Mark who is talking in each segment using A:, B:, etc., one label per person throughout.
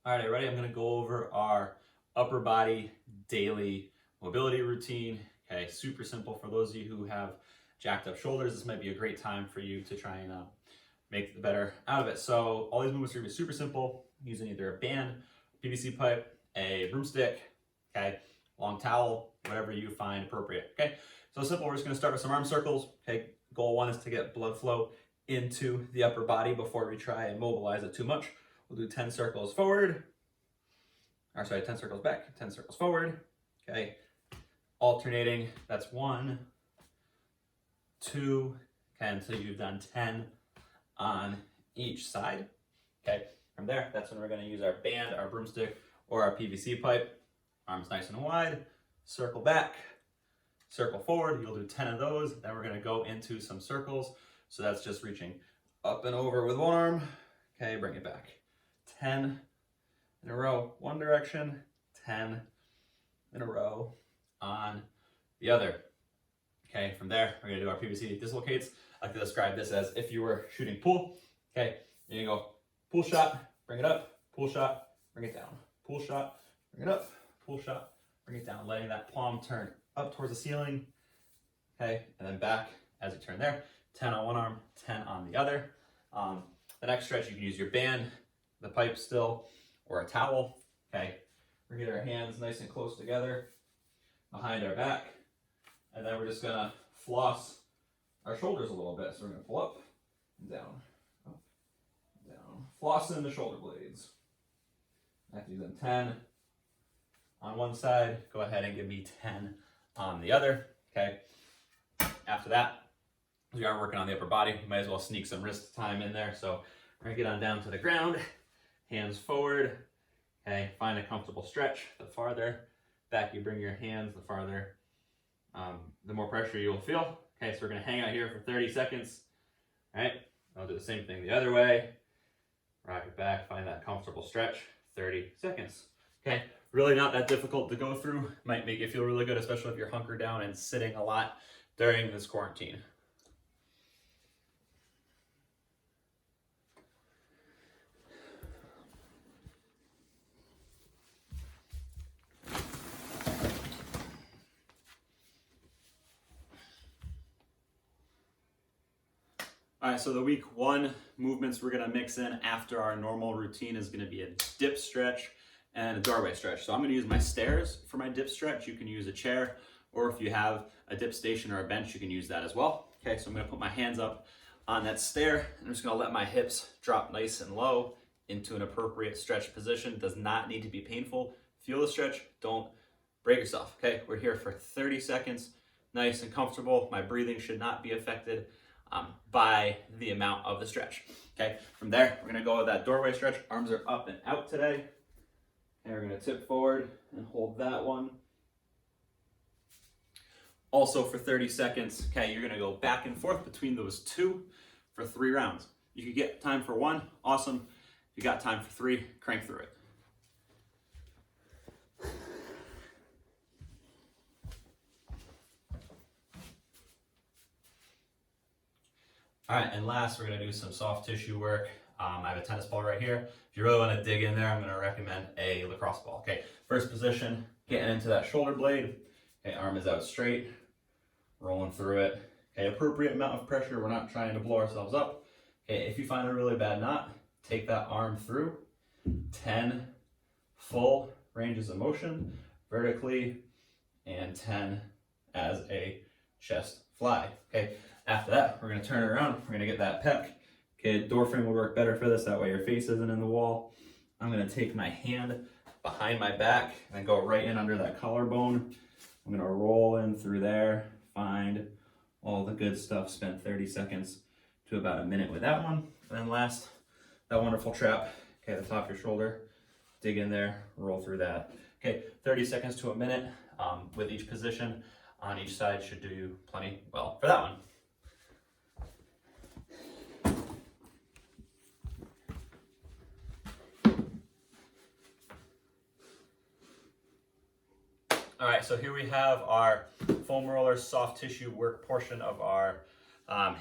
A: All right, ready? I'm gonna go over our upper body daily mobility routine. Okay, super simple. For those of you who have jacked up shoulders, this might be a great time for you to try and make the better out of it. So all these movements are gonna be super simple, using either a band, PVC pipe, a broomstick, okay, long towel, whatever you find appropriate, okay? So simple, we're just gonna start with some arm circles, okay? Goal one is to get blood flow into the upper body before we try and mobilize it too much. We'll do 10 circles forward, 10 circles back, 10 circles forward, okay? Alternating, that's 1, 2, okay, until you've done 10 on each side, okay? From there, that's when we're gonna use our band, our broomstick, or our PVC pipe. Arms nice and wide, circle back, circle forward. You'll do 10 of those. Then we're gonna go into some circles. So that's just reaching up and over with one arm, okay, bring it back. 10 in a row, one direction, 10 in a row on the other. Okay, from there, we're gonna do our PVC dislocates. I like to describe this as if you were shooting pool. Okay, there you go, pool shot, bring it up, pool shot, bring it down, pool shot, bring it up, pool shot, bring it down, letting that palm turn up towards the ceiling, okay, and then back as you turn there. 10 on one arm, 10 on the other. The next stretch, you can use your band, the pipe still, or a towel, okay? We're gonna get our hands nice and close together behind our back, and then we're just gonna floss our shoulders a little bit. So we're gonna pull up and down, flossing the shoulder blades. After you do 10 on one side, go ahead and give me 10 on the other, okay? After that, we are working on the upper body. You might as well sneak some wrist time in there. So we're gonna get on down to the ground, hands forward, okay? Find a comfortable stretch. The farther back you bring your hands, the farther, the more pressure you'll feel. Okay, so we're gonna hang out here for 30 seconds, all right? I'll do the same thing the other way. Rock it back, find that comfortable stretch, 30 seconds. Okay, really not that difficult to go through. Might make you feel really good, especially if you're hunkered down and sitting a lot during this quarantine. All right, so the week one movements we're gonna mix in after our normal routine is gonna be a dip stretch and a doorway stretch. So I'm gonna use my stairs for my dip stretch. You can use a chair, or if you have a dip station or a bench, you can use that as well. Okay, so I'm gonna put my hands up on that stair, and I'm just gonna let my hips drop nice and low into an appropriate stretch position. Does not need to be painful. Feel the stretch, don't break yourself. Okay, we're here for 30 seconds, nice and comfortable. My breathing should not be affected by the amount of the stretch. Okay, from there, we're gonna go with that doorway stretch. Arms are up and out today. And we're gonna tip forward and hold that one. Also for 30 seconds, okay, you're gonna go back and forth between those two for 3 rounds. You could get time for 1, awesome. If you got time for 3, crank through it. All right, and last, we're gonna do some soft tissue work. I have a tennis ball right here. If you really wanna dig in there, I'm gonna recommend a lacrosse ball. Okay, first position, getting into that shoulder blade. Okay, arm is out straight, rolling through it. Okay, appropriate amount of pressure. We're not trying to blow ourselves up. Okay, if you find a really bad knot, take that arm through. 10 full ranges of motion vertically, and 10 as a chest fly. Okay, after that, we're gonna turn it around. We're gonna get that pec. Okay, door frame will work better for this. That way your face isn't in the wall. I'm gonna take my hand behind my back and go right in under that collarbone. I'm gonna roll in through there, find all the good stuff, spend 30 seconds to about a minute with that one. And then last, that wonderful trap, okay, the top of your shoulder, dig in there, roll through that. Okay, 30 seconds to a minute with each position on each side should do you plenty well for that one. All right, so here we have our foam roller soft tissue work portion of our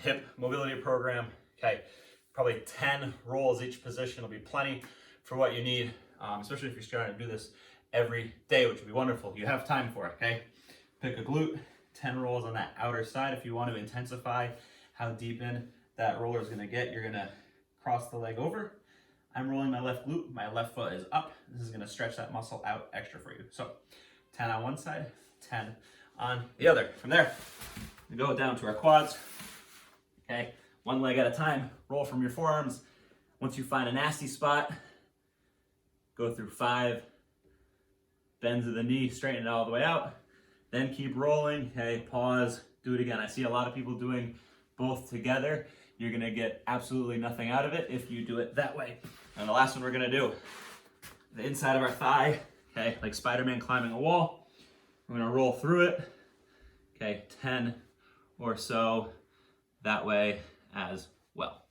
A: hip mobility program. Okay, probably 10 rolls each position will be plenty for what you need especially if you're starting to do this every day, which would be wonderful. You have time for it, okay? Pick a glute, 10 rolls on that outer side. If you want to intensify how deep in that roller is gonna get, you're gonna cross the leg over. I'm rolling my left glute, my left foot is up. This is gonna stretch that muscle out extra for you. So 10 on one side, 10 on the other. From there, we go down to our quads, okay? One leg at a time, roll from your forearms. Once you find a nasty spot, go through 5 bends of the knee, straighten it all the way out. Then keep rolling, okay, pause, do it again. I see a lot of people doing both together. You're gonna get absolutely nothing out of it if you do it that way. And the last one we're gonna do, the inside of our thigh, okay, like Spider-Man climbing a wall. We're gonna roll through it, okay, 10 or so that way as well.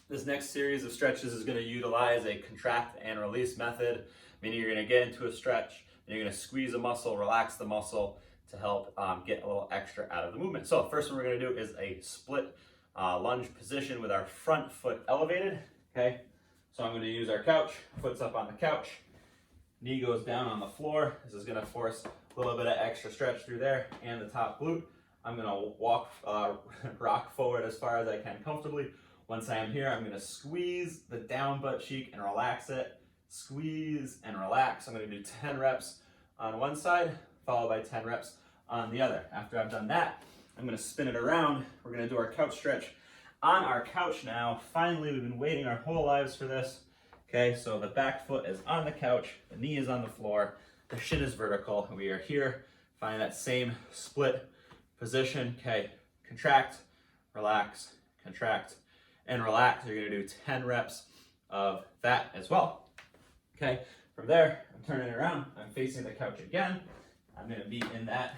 A: This next series of stretches is going to utilize a contract and release method, meaning you're going to get into a stretch, and you're going to squeeze a muscle, relax the muscle to help get a little extra out of the movement. So first one we're going to do is a split lunge position with our front foot elevated, okay? So I'm going to use our couch, foot's up on the couch, knee goes down on the floor. This is going to force a little bit of extra stretch through there and the top glute. I'm going to walk, rock forward as far as I can comfortably. Once I am here, I'm going to squeeze the down butt cheek and relax it. Squeeze and relax. I'm going to do 10 reps on one side, followed by 10 reps on the other. After I've done that, I'm going to spin it around. We're going to do our couch stretch on our couch now. Finally, we've been waiting our whole lives for this. Okay, so the back foot is on the couch, the knee is on the floor, the shin is vertical, and we are here. Find that same split position. Okay, contract, relax, contract, and relax. You're gonna do 10 reps of that as well. Okay, from there, I'm turning it around. I'm facing the couch again. I'm gonna be in that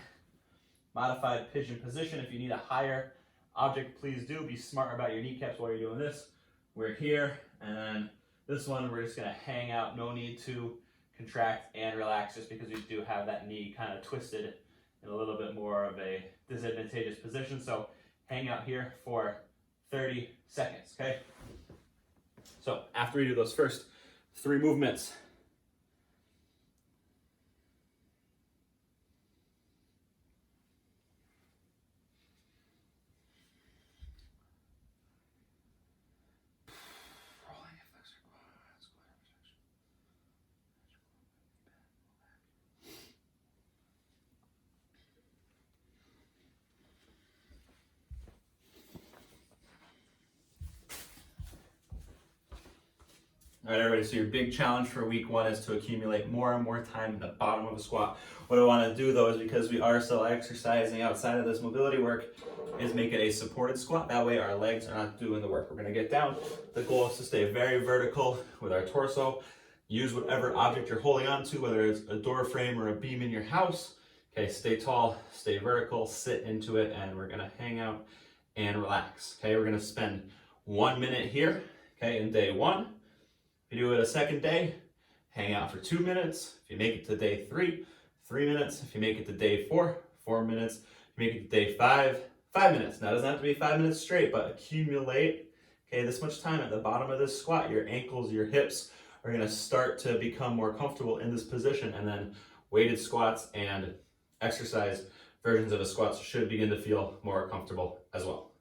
A: modified pigeon position. If you need a higher object, please do. Be smart about your kneecaps while you're doing this. We're here, and then this one, we're just gonna hang out. No need to contract and relax just because we do have that knee kind of twisted in a little bit more of a disadvantageous position. So hang out here for 30 seconds, okay? So after we do those first 3 movements, all right, everybody, so your big challenge for week 1 is to accumulate more and more time at the bottom of a squat. What I want to do, though, is because we are still exercising outside of this mobility work, is make it a supported squat. That way our legs are not doing the work. We're going to get down. The goal is to stay very vertical with our torso. Use whatever object you're holding on to, whether it's a door frame or a beam in your house. Okay, stay tall, stay vertical, sit into it, and we're going to hang out and relax. Okay, we're going to spend 1 minute here, okay, in day 1. If you do it a second day, hang out for 2 minutes. If you make it to day 3, 3 minutes. If you make it to day 4, 4 minutes. If you make it to day 5, 5 minutes. Now, it doesn't have to be 5 minutes straight, but accumulate, okay, this much time at the bottom of this squat. Your ankles, your hips are gonna start to become more comfortable in this position, and then weighted squats and exercise versions of the squats should begin to feel more comfortable as well.